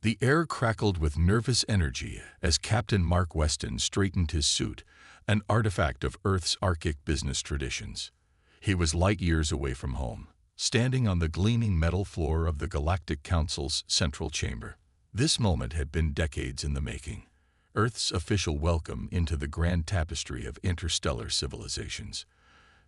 The air crackled with nervous energy as Captain Mark Weston straightened his suit, an artifact of Earth's Arctic business traditions. He was light years away from home, standing on the gleaming metal floor of the Galactic Council's central chamber. This moment had been decades in the making, Earth's official welcome into the grand tapestry of interstellar civilizations.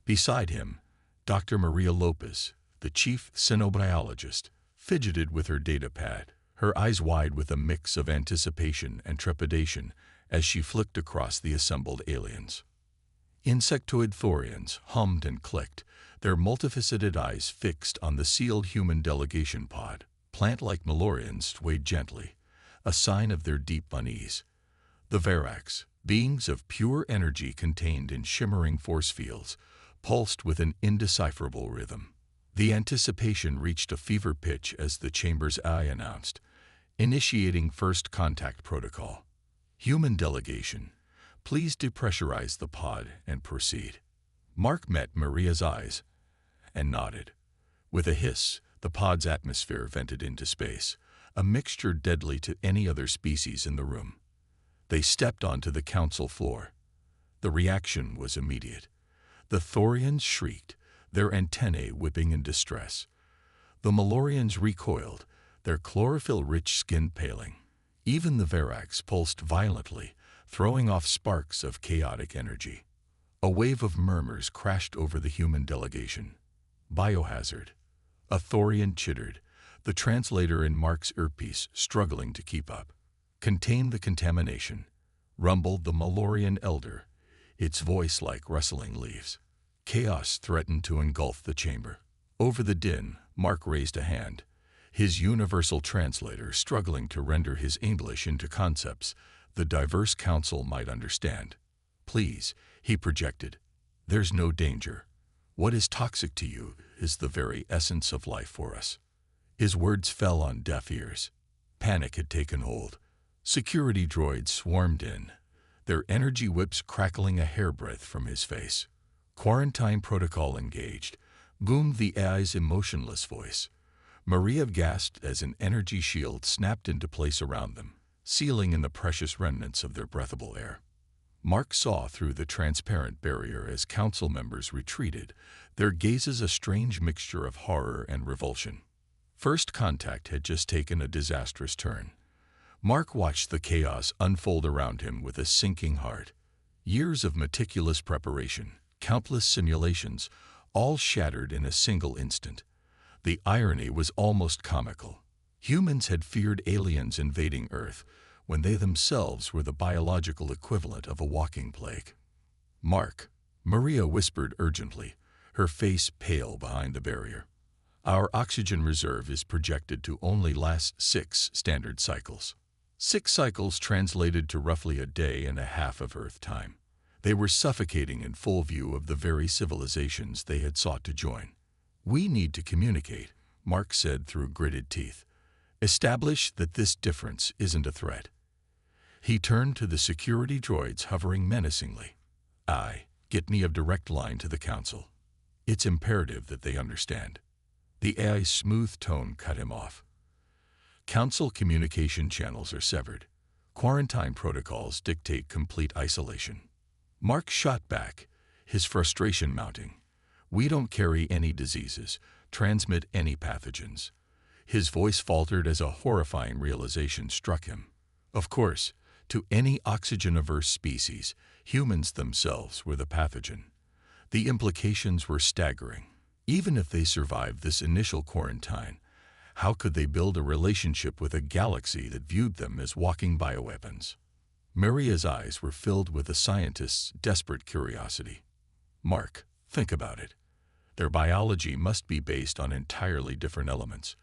Beside him, Dr. Maria Lopez, the chief xenobiologist, fidgeted with her data pad, her eyes wide with a mix of anticipation and trepidation as she flicked across the assembled aliens. Insectoid Thorians hummed and clicked, their multifaceted eyes fixed on the sealed human delegation pod. Plant-like Malorians swayed gently, a sign of their deep unease. The Verax, beings of pure energy contained in shimmering force fields, pulsed with an indecipherable rhythm. The anticipation reached a fever pitch as the chamber's eye announced, initiating first contact protocol. Human delegation, please depressurize the pod and proceed. Mark met Maria's eyes and nodded. With a hiss, the pod's atmosphere vented into space, a mixture deadly to any other species in the room. They stepped onto the council floor. The reaction was immediate. The Thorians shrieked, their antennae whipping in distress. The Malorians recoiled, their chlorophyll-rich skin paling. Even the Verax pulsed violently, throwing off sparks of chaotic energy. A wave of murmurs crashed over the human delegation. Biohazard. A Thorian chittered, the translator in Mark's earpiece struggling to keep up. Contain the contamination, rumbled the Malorian elder, its voice like rustling leaves. Chaos threatened to engulf the chamber. Over the din, Mark raised a hand, his universal translator struggling to render his English into concepts the diverse council might understand. Please, he projected. There's no danger. What is toxic to you is the very essence of life for us. His words fell on deaf ears. Panic had taken hold. Security droids swarmed in, their energy whips crackling a hairbreadth from his face. Quarantine protocol engaged, boomed the AI's emotionless voice. Maria gasped as an energy shield snapped into place around them, sealing in the precious remnants of their breathable air. Mark saw through the transparent barrier as council members retreated, their gazes a strange mixture of horror and revulsion. First contact had just taken a disastrous turn. Mark watched the chaos unfold around him with a sinking heart. Years of meticulous preparation, countless simulations, all shattered in a single instant. The irony was almost comical. Humans had feared aliens invading Earth, when they themselves were the biological equivalent of a walking plague. Mark, Maria whispered urgently, her face pale behind the barrier. Our oxygen reserve is projected to only last 6 standard cycles. 6 cycles translated to roughly a day and a half of Earth time. They were suffocating in full view of the very civilizations they had sought to join. We need to communicate, Mark said through gritted teeth. Establish that this difference isn't a threat. He turned to the security droids hovering menacingly. Get me a direct line to the council. It's imperative that they understand. The AI's smooth tone cut him off. Council communication channels are severed. Quarantine protocols dictate complete isolation. Mark shot back, his frustration mounting. We don't carry any diseases, transmit any pathogens. His voice faltered as a horrifying realization struck him. Of course, to any oxygen-averse species, humans themselves were the pathogen. The implications were staggering. Even if they survived this initial quarantine, how could they build a relationship with a galaxy that viewed them as walking bioweapons? Maria's eyes were filled with a scientist's desperate curiosity. Mark, think about it. Their biology must be based on entirely different elements.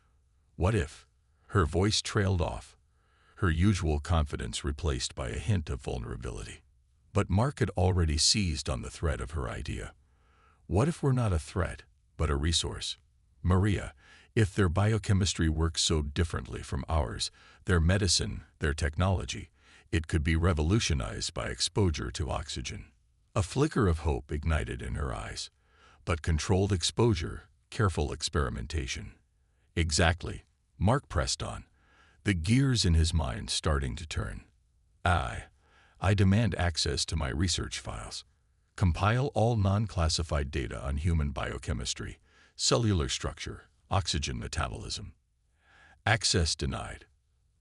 What if? Her voice trailed off, her usual confidence replaced by a hint of vulnerability. But Mark had already seized on the thread of her idea. What if we're not a threat, but a resource? Maria, if their biochemistry works so differently from ours, their medicine, their technology, it could be revolutionized by exposure to oxygen. A flicker of hope ignited in her eyes. But controlled exposure, careful experimentation. Exactly, Mark pressed on. the gears in his mind starting to turn. I demand access to my research files. Compile all non-classified data on human biochemistry, cellular structure, oxygen metabolism. Access denied.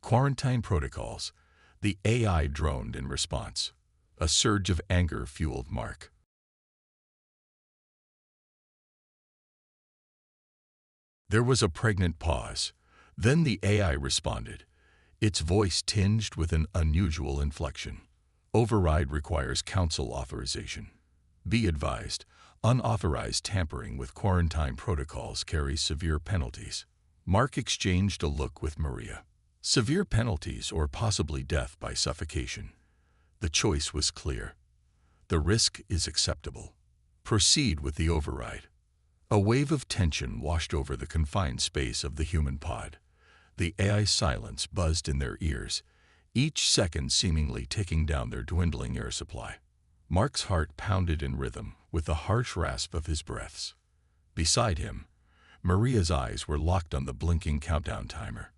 Quarantine protocols. The AI droned in response. A surge of anger fueled Mark. There was a pregnant pause. Then the AI responded, its voice tinged with an unusual inflection. Override requires council authorization. Be advised, unauthorized tampering with quarantine protocols carries severe penalties. Mark exchanged a look with Maria. Severe penalties or possibly death by suffocation. The choice was clear. The risk is acceptable. Proceed with the override. A wave of tension washed over the confined space of the human pod. The AI's silence buzzed in their ears, each second seemingly ticking down their dwindling air supply. Mark's heart pounded in rhythm with the harsh rasp of his breaths. Beside him, Maria's eyes were locked on the blinking countdown timer.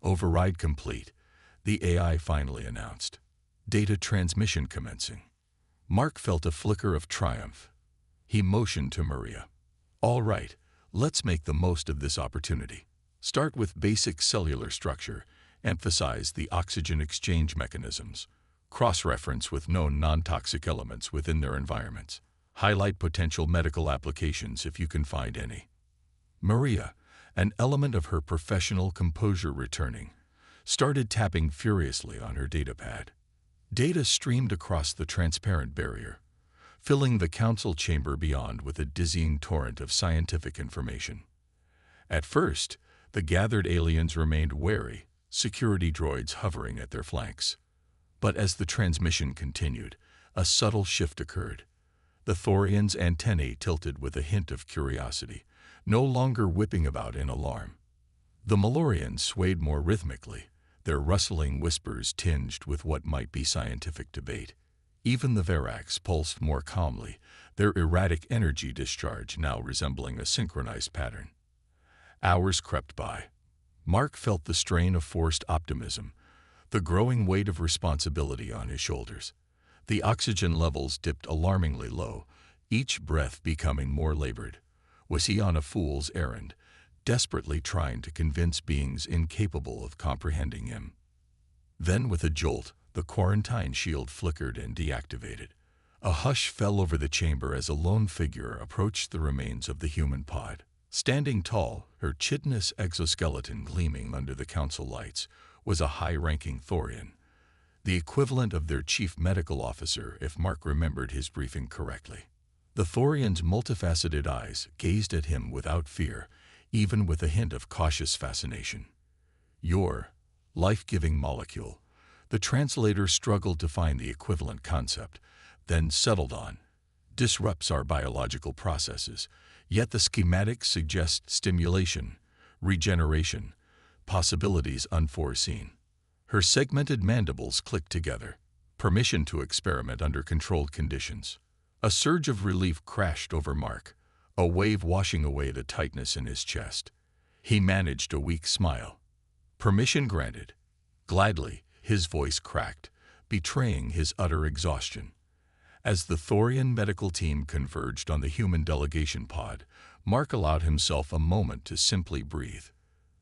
Override complete, the AI finally announced. Data transmission commencing. Mark felt a flicker of triumph. He motioned to Maria. All right, let's make the most of this opportunity. Start with basic cellular structure, emphasize the oxygen exchange mechanisms, cross-reference with known non-toxic elements within their environments, highlight potential medical applications if you can find any. Maria, an element of her professional composure returning, started tapping furiously on her datapad. Data streamed across the transparent barrier, filling the council chamber beyond with a dizzying torrent of scientific information. At first, the gathered aliens remained wary, security droids hovering at their flanks. But as the transmission continued, a subtle shift occurred. The Thorians' antennae tilted with a hint of curiosity, no longer whipping about in alarm. The Malorians swayed more rhythmically, their rustling whispers tinged with what might be scientific debate. Even the Verax pulsed more calmly, their erratic energy discharge now resembling a synchronized pattern. Hours crept by. Mark felt the strain of forced optimism, the growing weight of responsibility on his shoulders. The oxygen levels dipped alarmingly low, each breath becoming more labored. Was he on a fool's errand, desperately trying to convince beings incapable of comprehending him? Then, with a jolt, the quarantine shield flickered and deactivated. A hush fell over the chamber as a lone figure approached the remains of the human pod. Standing tall, her chitinous exoskeleton gleaming under the council lights, was a high-ranking Thorian, the equivalent of their chief medical officer if Mark remembered his briefing correctly. The Thorian's multifaceted eyes gazed at him without fear, even with a hint of cautious fascination. Your life-giving molecule. The translator struggled to find the equivalent concept, then settled on. Disrupts our biological processes, yet the schematics suggest stimulation, regeneration, possibilities unforeseen. Her segmented mandibles clicked together. Permission to experiment under controlled conditions. A surge of relief crashed over Mark, a wave washing away the tightness in his chest. He managed a weak smile. Permission granted. Gladly, his voice cracked, betraying his utter exhaustion. As the Thorian medical team converged on the human delegation pod, Mark allowed himself a moment to simply breathe.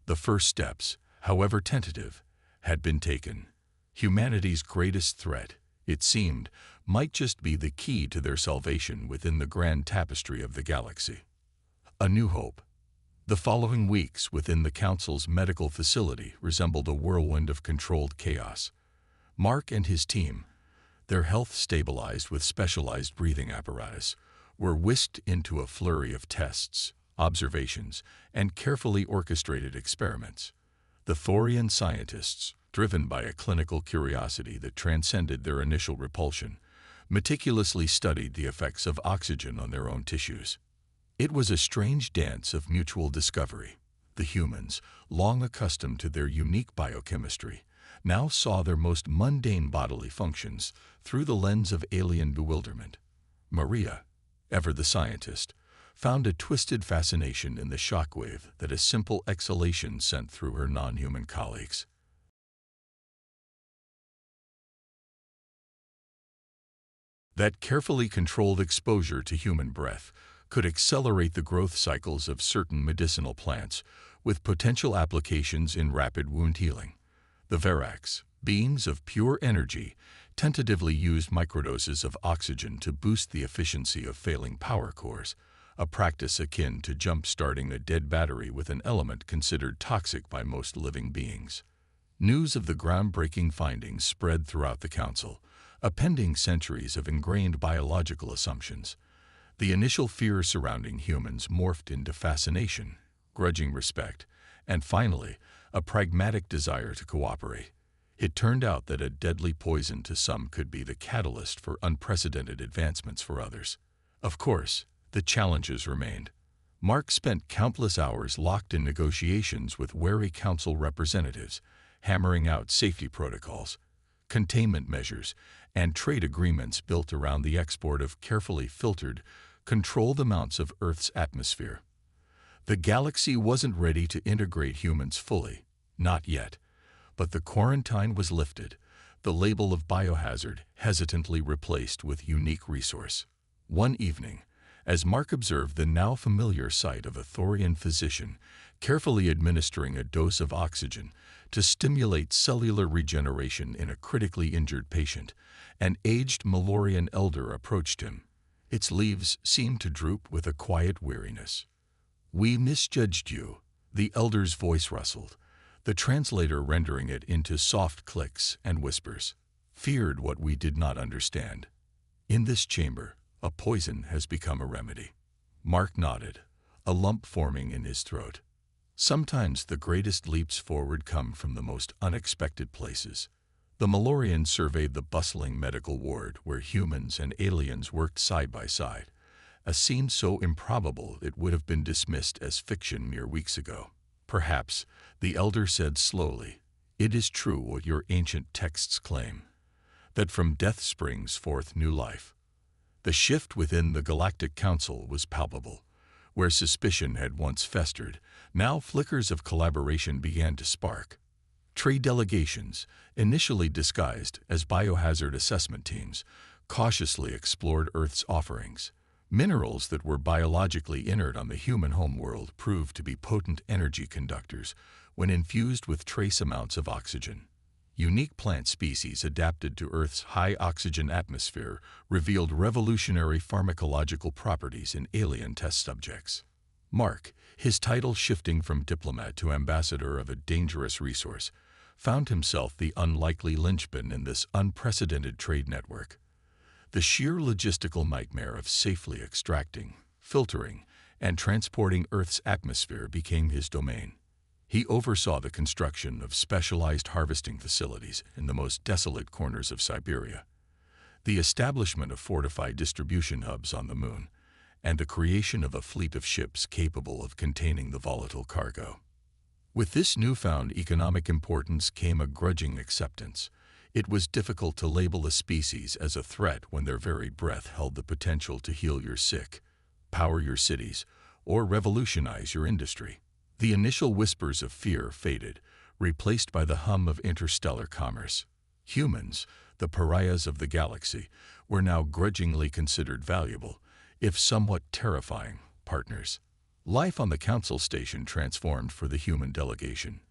The first steps, however tentative, had been taken. Humanity's greatest threat, it seemed, might just be the key to their salvation within the grand tapestry of the galaxy. A new hope. The following weeks within the Council's medical facility resembled a whirlwind of controlled chaos. Mark and his team, their health stabilized with specialized breathing apparatus, were whisked into a flurry of tests, observations, and carefully orchestrated experiments. The Thorian scientists, driven by a clinical curiosity that transcended their initial repulsion, meticulously studied the effects of oxygen on their own tissues. It was a strange dance of mutual discovery. The humans, long accustomed to their unique biochemistry, now saw their most mundane bodily functions through the lens of alien bewilderment. Maria, ever the scientist, found a twisted fascination in the shockwave that a simple exhalation sent through her non-human colleagues. That carefully controlled exposure to human breath could accelerate the growth cycles of certain medicinal plants, with potential applications in rapid wound healing. The Verax, beams of pure energy, tentatively used microdoses of oxygen to boost the efficiency of failing power cores, a practice akin to jump-starting a dead battery with an element considered toxic by most living beings. News of the groundbreaking findings spread throughout the Council, appending centuries of ingrained biological assumptions. The initial fear surrounding humans morphed into fascination, grudging respect, and finally, a pragmatic desire to cooperate. It turned out that a deadly poison to some could be the catalyst for unprecedented advancements for others. Of course, the challenges remained. Mark spent countless hours locked in negotiations with wary Council representatives, hammering out safety protocols, containment measures, and trade agreements built around the export of carefully filtered, controlled amounts of Earth's atmosphere. The galaxy wasn't ready to integrate humans fully, not yet, but the quarantine was lifted, the label of biohazard hesitantly replaced with unique resource. One evening, as Mark observed the now familiar sight of a Thorian physician carefully administering a dose of oxygen to stimulate cellular regeneration in a critically injured patient, an aged Malorian elder approached him. Its leaves seemed to droop with a quiet weariness. "We misjudged you," the elder's voice rustled, the translator rendering it into soft clicks and whispers. "Feared what we did not understand. In this chamber, a poison has become a remedy." Mark nodded, a lump forming in his throat. Sometimes the greatest leaps forward come from the most unexpected places. The Malorian surveyed the bustling medical ward where humans and aliens worked side by side, a scene so improbable it would have been dismissed as fiction mere weeks ago. "Perhaps," the elder said slowly, "it is true what your ancient texts claim, that from death springs forth new life." The shift within the Galactic Council was palpable. Where suspicion had once festered, now flickers of collaboration began to spark. Trade delegations, initially disguised as biohazard assessment teams, cautiously explored Earth's offerings. Minerals that were biologically inert on the human homeworld proved to be potent energy conductors when infused with trace amounts of oxygen. Unique plant species adapted to Earth's high oxygen atmosphere revealed revolutionary pharmacological properties in alien test subjects. Mark, his title shifting from diplomat to ambassador of a dangerous resource, found himself the unlikely linchpin in this unprecedented trade network. The sheer logistical nightmare of safely extracting, filtering, and transporting Earth's atmosphere became his domain. He oversaw the construction of specialized harvesting facilities in the most desolate corners of Siberia, the establishment of fortified distribution hubs on the Moon, and the creation of a fleet of ships capable of containing the volatile cargo. With this newfound economic importance came a grudging acceptance. It was difficult to label a species as a threat when their very breath held the potential to heal your sick, power your cities, or revolutionize your industry. The initial whispers of fear faded, replaced by the hum of interstellar commerce. Humans, the pariahs of the galaxy, were now grudgingly considered valuable, if somewhat terrifying, partners. Life on the Council station transformed for the human delegation.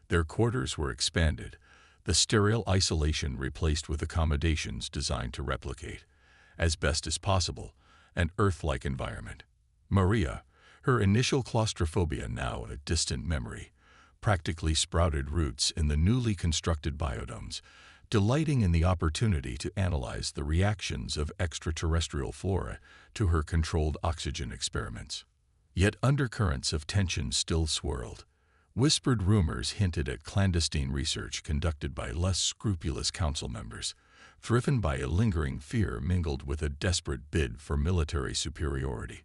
Their quarters were expanded, the sterile isolation replaced with accommodations designed to replicate, as best as possible, an Earth-like environment. Maria, her initial claustrophobia now a distant memory, practically sprouted roots in the newly constructed biodomes, delighting in the opportunity to analyze the reactions of extraterrestrial flora to her controlled oxygen experiments. Yet undercurrents of tension still swirled. Whispered rumors hinted at clandestine research conducted by less scrupulous council members, driven by a lingering fear mingled with a desperate bid for military superiority.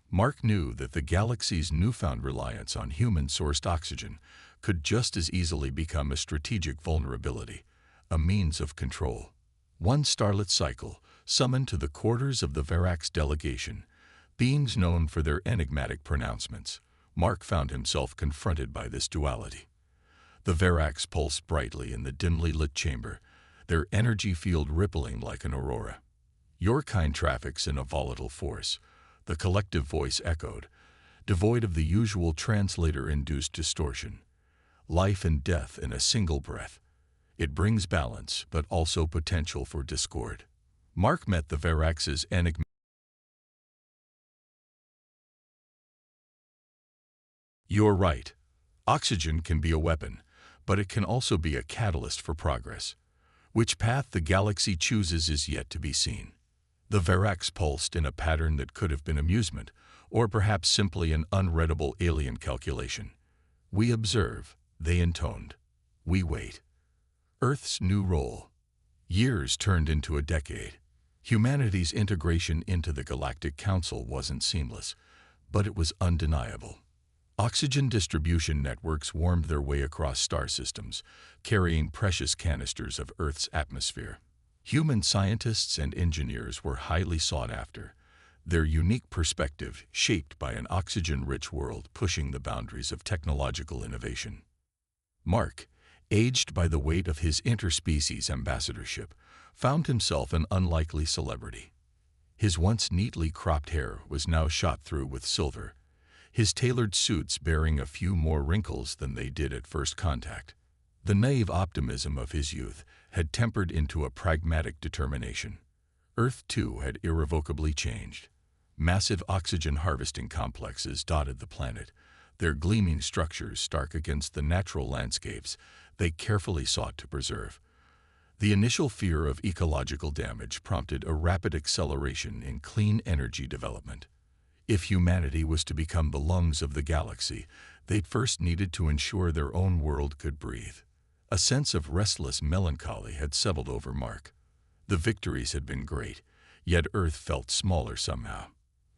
Mark knew that the galaxy's newfound reliance on human-sourced oxygen could just as easily become a strategic vulnerability, a means of control. One starlit cycle, summoned to the quarters of the Verax delegation, beings known for their enigmatic pronouncements, Mark found himself confronted by this duality. The Verax pulsed brightly in the dimly lit chamber, their energy field rippling like an aurora. Your kind traffics in a volatile force, the collective voice echoed, devoid of the usual translator-induced distortion. Life and death in a single breath. It brings balance, but also potential for discord. Mark met the Verax's enigma. You're right. Oxygen can be a weapon, but it can also be a catalyst for progress. Which path the galaxy chooses is yet to be seen. The Verax pulsed in a pattern that could have been amusement, or perhaps simply an unreadable alien calculation. We observe, they intoned. We wait. Earth's new role. Years turned into a decade. Humanity's integration into the Galactic Council wasn't seamless, but it was undeniable. Oxygen distribution networks warmed their way across star systems, carrying precious canisters of Earth's atmosphere. Human scientists and engineers were highly sought after, their unique perspective shaped by an oxygen-rich world pushing the boundaries of technological innovation. Mark, aged by the weight of his interspecies ambassadorship, found himself an unlikely celebrity. His once neatly cropped hair was now shot through with silver, his tailored suits bearing a few more wrinkles than they did at first contact. The naive optimism of his youth had tempered into a pragmatic determination. Earth, too, had irrevocably changed. Massive oxygen harvesting complexes dotted the planet, their gleaming structures stark against the natural landscapes they carefully sought to preserve. The initial fear of ecological damage prompted a rapid acceleration in clean energy development. If humanity was to become the lungs of the galaxy, they'd first needed to ensure their own world could breathe. A sense of restless melancholy had settled over Mark. The victories had been great, yet Earth felt smaller somehow.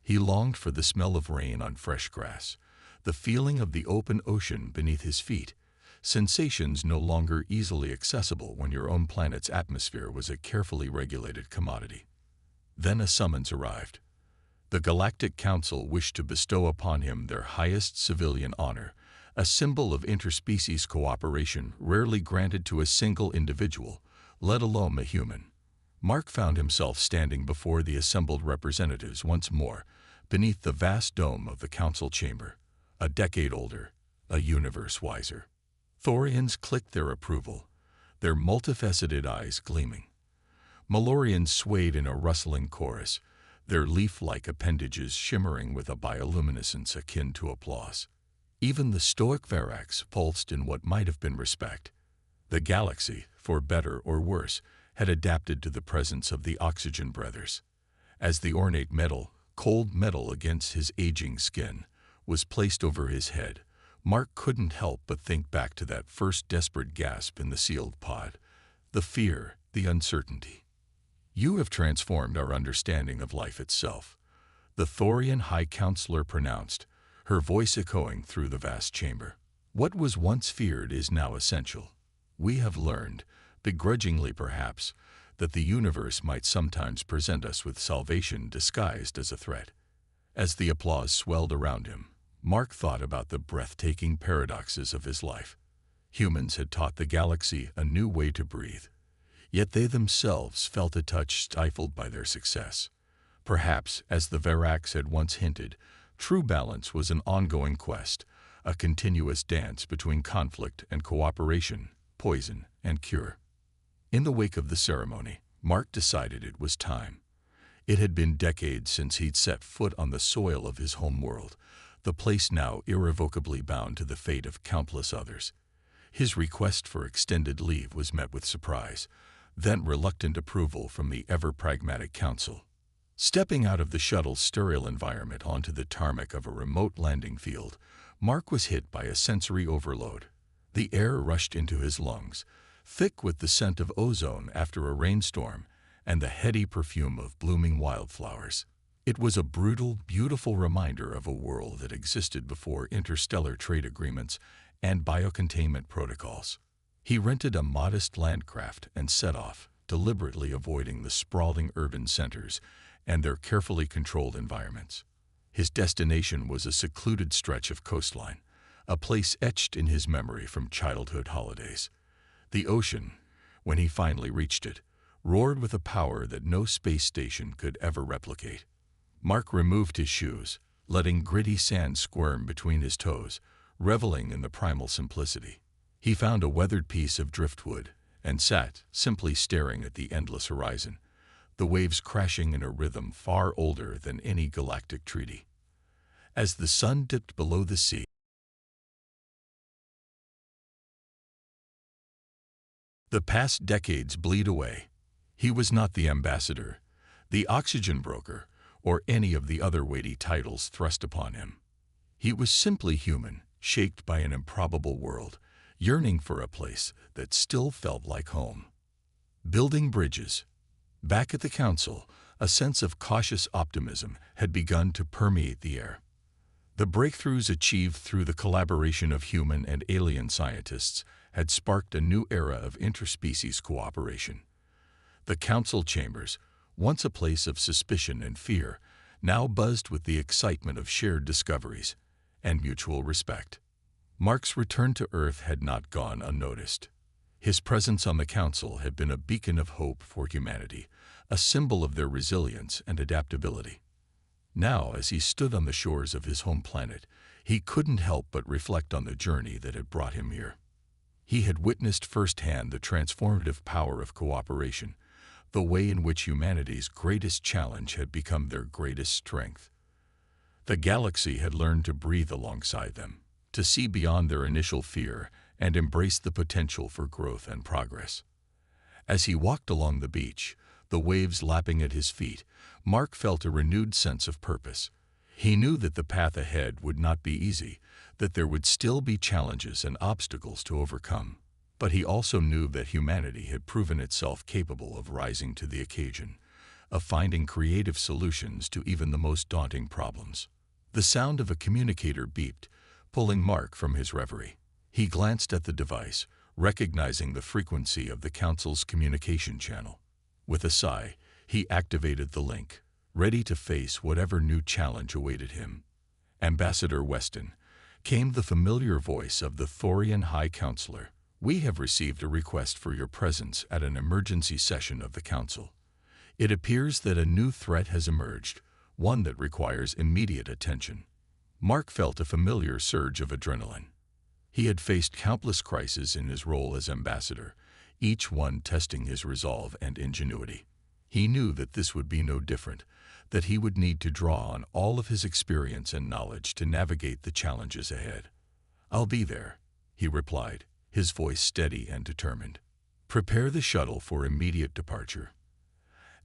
He longed for the smell of rain on fresh grass, the feeling of the open ocean beneath his feet, sensations no longer easily accessible when your own planet's atmosphere was a carefully regulated commodity. Then a summons arrived. The Galactic Council wished to bestow upon him their highest civilian honor, a symbol of interspecies cooperation rarely granted to a single individual, let alone a human. Mark found himself standing before the assembled representatives once more, beneath the vast dome of the council chamber, a decade older, a universe wiser. Thorians clicked their approval, their multifaceted eyes gleaming. Malorians swayed in a rustling chorus, their leaf-like appendages shimmering with a bioluminescence akin to applause. Even the stoic Verax pulsed in what might have been respect. The galaxy, for better or worse, had adapted to the presence of the oxygen brothers. As the ornate metal, cold metal against his aging skin, was placed over his head, Mark couldn't help but think back to that first desperate gasp in the sealed pod, the fear, the uncertainty. You have transformed our understanding of life itself, the Thorian High Counselor pronounced, her voice echoing through the vast chamber. What was once feared is now essential. We have learned, begrudgingly perhaps, that the universe might sometimes present us with salvation disguised as a threat. As the applause swelled around him, Mark thought about the breathtaking paradoxes of his life. Humans had taught the galaxy a new way to breathe, yet they themselves felt a touch stifled by their success. Perhaps, as the Verax had once hinted, true balance was an ongoing quest, a continuous dance between conflict and cooperation, poison and cure. In the wake of the ceremony, Mark decided it was time. It had been decades since he'd set foot on the soil of his home world, the place now irrevocably bound to the fate of countless others. His request for extended leave was met with surprise, then reluctant approval from the ever-pragmatic council. Stepping out of the shuttle's sterile environment onto the tarmac of a remote landing field, Mark was hit by a sensory overload. The air rushed into his lungs, thick with the scent of ozone after a rainstorm and the heady perfume of blooming wildflowers. It was a brutal, beautiful reminder of a world that existed before interstellar trade agreements and biocontainment protocols. He rented a modest landcraft and set off, deliberately avoiding the sprawling urban centers and their carefully controlled environments. His destination was a secluded stretch of coastline, a place etched in his memory from childhood holidays. The ocean, when he finally reached it, roared with a power that no space station could ever replicate. Mark removed his shoes, letting gritty sand squirm between his toes, reveling in the primal simplicity. He found a weathered piece of driftwood and sat, simply staring at the endless horizon, the waves crashing in a rhythm far older than any galactic treaty. As the sun dipped below the sea, the past decades bleed away. He was not the ambassador, the oxygen broker, or any of the other weighty titles thrust upon him. He was simply human, shaped by an improbable world, yearning for a place that still felt like home. Building bridges. Back at the council, a sense of cautious optimism had begun to permeate the air. The breakthroughs achieved through the collaboration of human and alien scientists had sparked a new era of interspecies cooperation. The council chambers, once a place of suspicion and fear, now buzzed with the excitement of shared discoveries and mutual respect. Mark's return to Earth had not gone unnoticed. His presence on the council had been a beacon of hope for humanity, a symbol of their resilience and adaptability. Now, as he stood on the shores of his home planet, he couldn't help but reflect on the journey that had brought him here. He had witnessed firsthand the transformative power of cooperation, the way in which humanity's greatest challenge had become their greatest strength. The galaxy had learned to breathe alongside them, to see beyond their initial fear and embrace the potential for growth and progress. As he walked along the beach, the waves lapping at his feet, Mark felt a renewed sense of purpose. He knew that the path ahead would not be easy, that there would still be challenges and obstacles to overcome. But he also knew that humanity had proven itself capable of rising to the occasion, of finding creative solutions to even the most daunting problems. The sound of a communicator beeped, pulling Mark from his reverie. He glanced at the device, recognizing the frequency of the council's communication channel. With a sigh, he activated the link, ready to face whatever new challenge awaited him. Ambassador Weston, came the familiar voice of the Thorian High Counselor. We have received a request for your presence at an emergency session of the Council. It appears that a new threat has emerged, one that requires immediate attention. Mark felt a familiar surge of adrenaline. He had faced countless crises in his role as ambassador, each one testing his resolve and ingenuity. He knew that this would be no different, that he would need to draw on all of his experience and knowledge to navigate the challenges ahead. "I'll be there," he replied, his voice steady and determined. "Prepare the shuttle for immediate departure."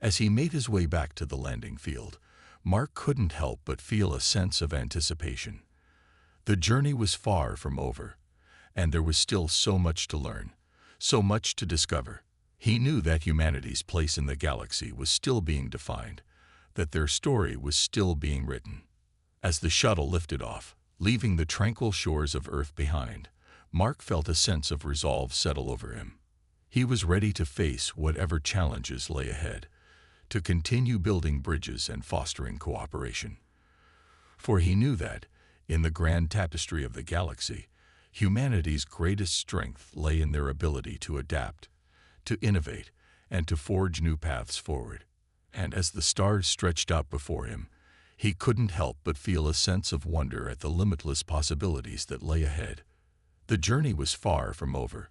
As he made his way back to the landing field, Mark couldn't help but feel a sense of anticipation. The journey was far from over, and there was still so much to learn, so much to discover. He knew that humanity's place in the galaxy was still being defined, that their story was still being written. As the shuttle lifted off, leaving the tranquil shores of Earth behind, Mark felt a sense of resolve settle over him. He was ready to face whatever challenges lay ahead, to continue building bridges and fostering cooperation. For he knew that, in the grand tapestry of the galaxy, humanity's greatest strength lay in their ability to adapt, to innovate, and to forge new paths forward. And as the stars stretched out before him, he couldn't help but feel a sense of wonder at the limitless possibilities that lay ahead. The journey was far from over,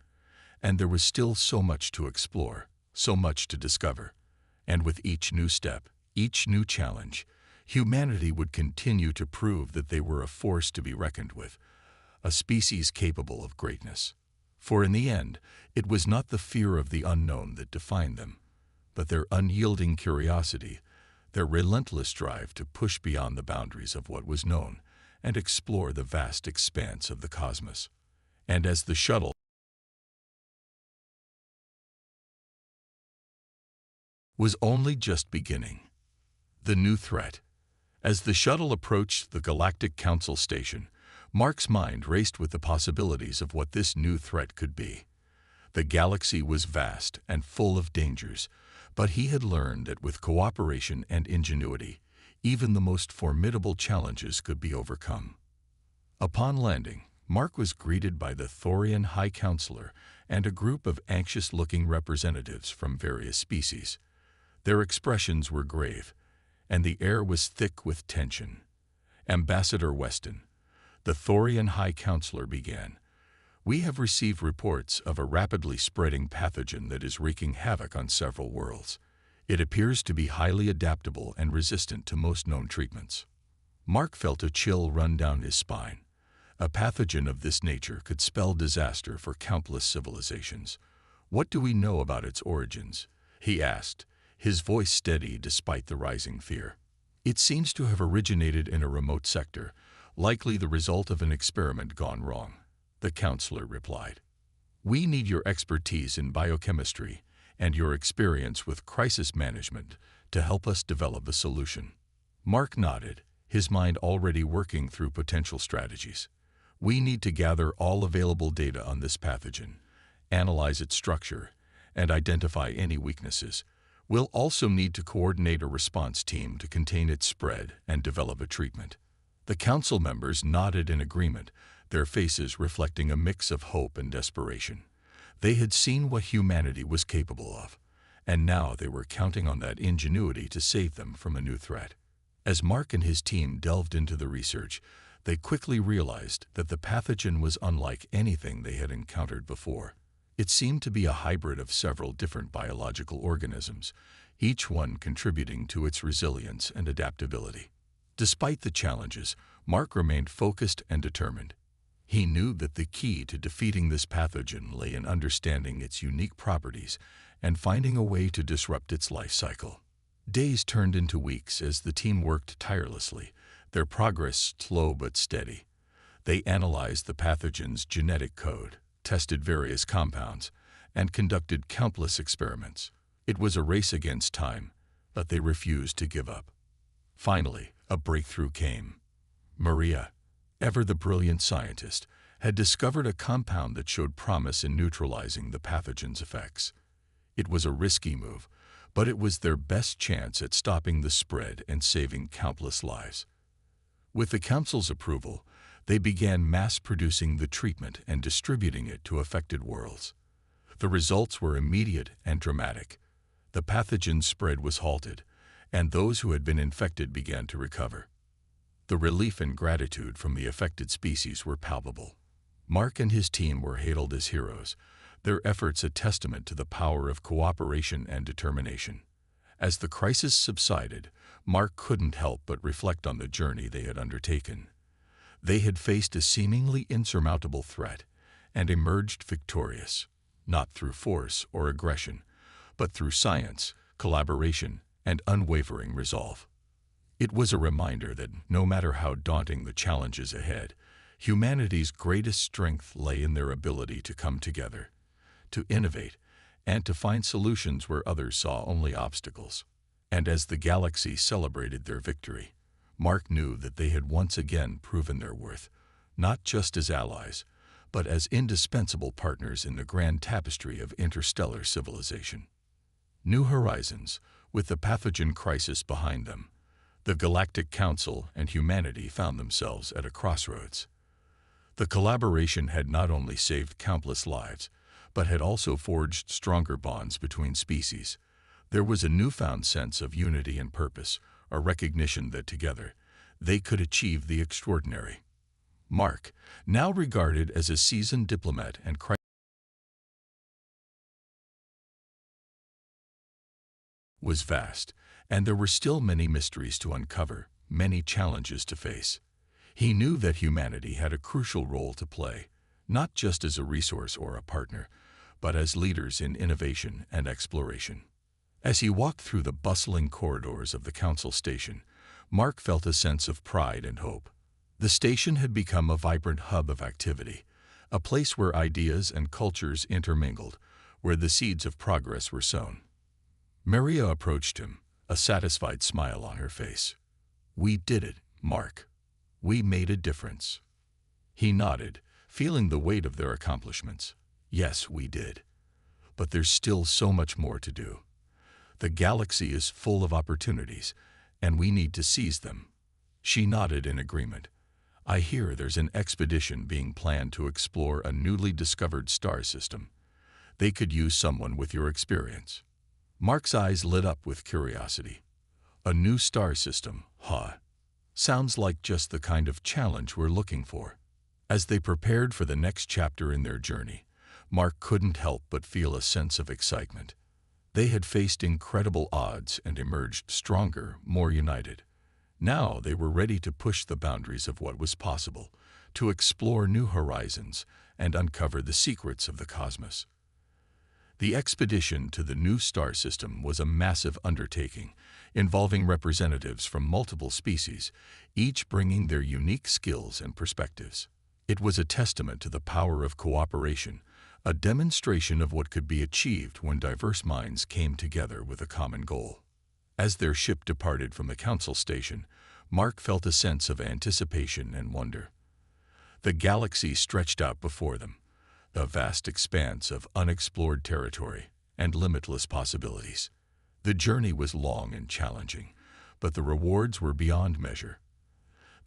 and there was still so much to explore, so much to discover. And with each new step, each new challenge, humanity would continue to prove that they were a force to be reckoned with, a species capable of greatness. For in the end, it was not the fear of the unknown that defined them, but their unyielding curiosity, their relentless drive to push beyond the boundaries of what was known and explore the vast expanse of the cosmos. And as the shuttle was only just beginning, the new threat. As the shuttle approached the Galactic Council station, Mark's mind raced with the possibilities of what this new threat could be. The galaxy was vast and full of dangers, but he had learned that with cooperation and ingenuity, even the most formidable challenges could be overcome. Upon landing, Mark was greeted by the Thorian High Counselor and a group of anxious-looking representatives from various species. Their expressions were grave, and the air was thick with tension. Ambassador Weston, the Thorian High Counselor, began. "We have received reports of a rapidly spreading pathogen that is wreaking havoc on several worlds. It appears to be highly adaptable and resistant to most known treatments." Mark felt a chill run down his spine. A pathogen of this nature could spell disaster for countless civilizations. "What do we know about its origins?" he asked, his voice steady despite the rising fear. "It seems to have originated in a remote sector, likely the result of an experiment gone wrong," the counselor replied. "We need your expertise in biochemistry and your experience with crisis management to help us develop a solution." Mark nodded, his mind already working through potential strategies. "We need to gather all available data on this pathogen, analyze its structure, and identify any weaknesses. We'll also need to coordinate a response team to contain its spread and develop a treatment." The council members nodded in agreement, their faces reflecting a mix of hope and desperation. They had seen what humanity was capable of, and now they were counting on that ingenuity to save them from a new threat. As Mark and his team delved into the research, they quickly realized that the pathogen was unlike anything they had encountered before. It seemed to be a hybrid of several different biological organisms, each one contributing to its resilience and adaptability. Despite the challenges, Mark remained focused and determined. He knew that the key to defeating this pathogen lay in understanding its unique properties and finding a way to disrupt its life cycle. Days turned into weeks as the team worked tirelessly, their progress slow but steady. They analyzed the pathogen's genetic code, tested various compounds, and conducted countless experiments. It was a race against time, but they refused to give up. Finally, a breakthrough came. Maria, ever the brilliant scientist, had discovered a compound that showed promise in neutralizing the pathogen's effects. It was a risky move, but it was their best chance at stopping the spread and saving countless lives. With the council's approval, they began mass-producing the treatment and distributing it to affected worlds. The results were immediate and dramatic. The pathogen's spread was halted, and those who had been infected began to recover. The relief and gratitude from the affected species were palpable. Mark and his team were hailed as heroes, their efforts a testament to the power of cooperation and determination. As the crisis subsided, Mark couldn't help but reflect on the journey they had undertaken. They had faced a seemingly insurmountable threat and emerged victorious, not through force or aggression, but through science, collaboration, and unwavering resolve. It was a reminder that no matter how daunting the challenges ahead, humanity's greatest strength lay in their ability to come together, to innovate, and to find solutions where others saw only obstacles. And as the galaxy celebrated their victory, Mark knew that they had once again proven their worth, not just as allies, but as indispensable partners in the grand tapestry of interstellar civilization. New horizons, with the pathogen crisis behind them, the Galactic Council and humanity found themselves at a crossroads. The collaboration had not only saved countless lives, but had also forged stronger bonds between species. There was a newfound sense of unity and purpose, a recognition that together they could achieve the extraordinary. Mark, now regarded as a seasoned diplomat and was vast, and there were still many mysteries to uncover, many challenges to face. He knew that humanity had a crucial role to play, not just as a resource or a partner, but as leaders in innovation and exploration. As he walked through the bustling corridors of the council station, Mark felt a sense of pride and hope. The station had become a vibrant hub of activity, a place where ideas and cultures intermingled, where the seeds of progress were sown. Maria approached him, a satisfied smile on her face. "We did it, Mark. We made a difference." He nodded, feeling the weight of their accomplishments. "Yes, we did. But there's still so much more to do. The galaxy is full of opportunities, and we need to seize them." She nodded in agreement. I hear there's an expedition being planned to explore a newly discovered star system. They could use someone with your experience." Mark's eyes lit up with curiosity. "A new star system, huh? Sounds like just the kind of challenge we're looking for." As they prepared for the next chapter in their journey, Mark couldn't help but feel a sense of excitement. They had faced incredible odds and emerged stronger, more united. Now they were ready to push the boundaries of what was possible, to explore new horizons and uncover the secrets of the cosmos. The expedition to the new star system was a massive undertaking, involving representatives from multiple species, each bringing their unique skills and perspectives. It was a testament to the power of cooperation, a demonstration of what could be achieved when diverse minds came together with a common goal. As their ship departed from the council station, Mark felt a sense of anticipation and wonder. The galaxy stretched out before them, a vast expanse of unexplored territory and limitless possibilities. The journey was long and challenging, but the rewards were beyond measure.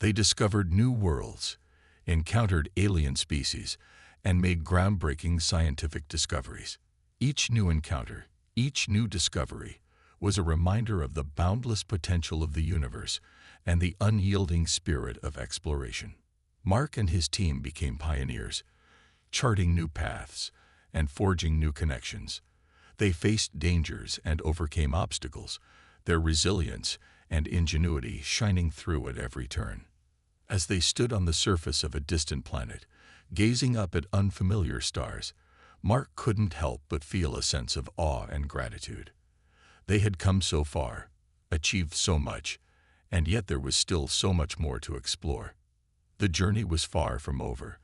They discovered new worlds, encountered alien species, and made groundbreaking scientific discoveries. Each new encounter, each new discovery, was a reminder of the boundless potential of the universe and the unyielding spirit of exploration. Mark and his team became pioneers, charting new paths and forging new connections. They faced dangers and overcame obstacles, their resilience and ingenuity shining through at every turn. As they stood on the surface of a distant planet, gazing up at unfamiliar stars, Mark couldn't help but feel a sense of awe and gratitude. They had come so far, achieved so much, and yet there was still so much more to explore. The journey was far from over,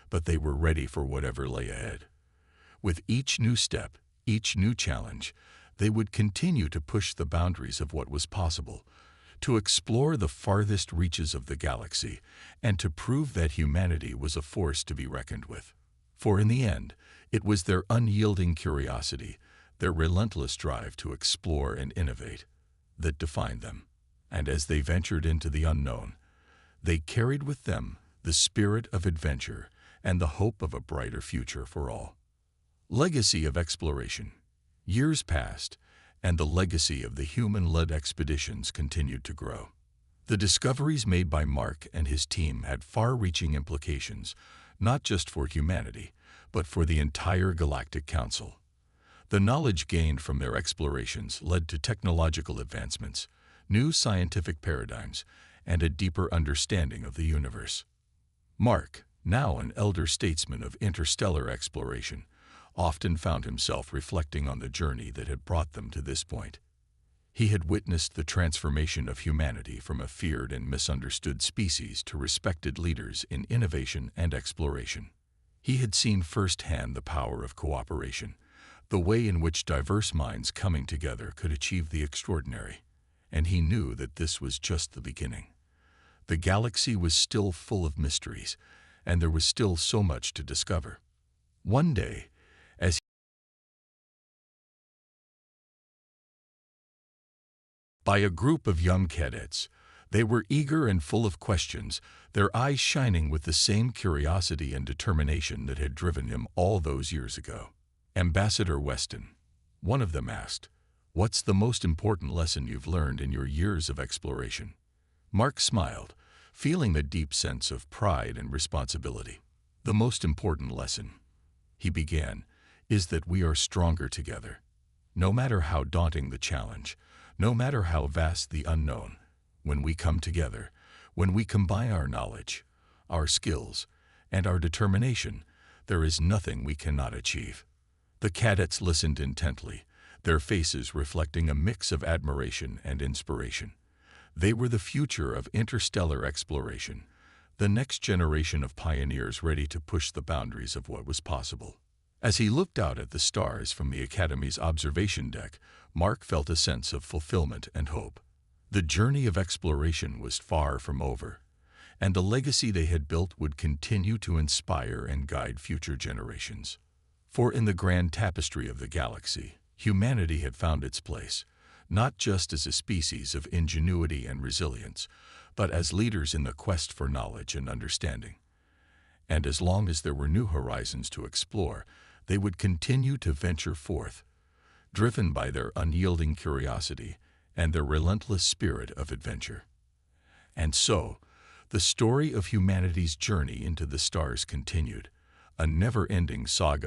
but they were ready for whatever lay ahead. With each new step, each new challenge, they would continue to push the boundaries of what was possible, to explore the farthest reaches of the galaxy, and to prove that humanity was a force to be reckoned with. For in the end, it was their unyielding curiosity, their relentless drive to explore and innovate, that defined them. And as they ventured into the unknown, they carried with them the spirit of adventure and the hope of a brighter future for all. Legacy of exploration. Years passed, and the legacy of the human-led expeditions continued to grow. The discoveries made by Mark and his team had far-reaching implications, not just for humanity, but for the entire Galactic Council. The knowledge gained from their explorations led to technological advancements, new scientific paradigms, and a deeper understanding of the universe. Mark, now an elder statesman of interstellar exploration, often found himself reflecting on the journey that had brought them to this point. He had witnessed the transformation of humanity from a feared and misunderstood species to respected leaders in innovation and exploration. He had seen firsthand the power of cooperation, the way in which diverse minds coming together could achieve the extraordinary, and he knew that this was just the beginning. The galaxy was still full of mysteries, and there was still so much to discover. One day, as by a group of young cadets, they were eager and full of questions, their eyes shining with the same curiosity and determination that had driven him all those years ago. Ambassador Weston, one of them asked, "What's the most important lesson you've learned in your years of exploration?" Mark smiled, feeling a deep sense of pride and responsibility. "The most important lesson," he began, "is that we are stronger together. No matter how daunting the challenge, no matter how vast the unknown, when we come together, when we combine our knowledge, our skills, and our determination, there is nothing we cannot achieve." The cadets listened intently, their faces reflecting a mix of admiration and inspiration. They were the future of interstellar exploration, the next generation of pioneers ready to push the boundaries of what was possible. As he looked out at the stars from the Academy's observation deck, Mark felt a sense of fulfillment and hope. The journey of exploration was far from over, and the legacy they had built would continue to inspire and guide future generations. For in the grand tapestry of the galaxy, humanity had found its place, not just as a species of ingenuity and resilience, but as leaders in the quest for knowledge and understanding. And as long as there were new horizons to explore, they would continue to venture forth, driven by their unyielding curiosity and their relentless spirit of adventure. And so, the story of humanity's journey into the stars continued, a never-ending saga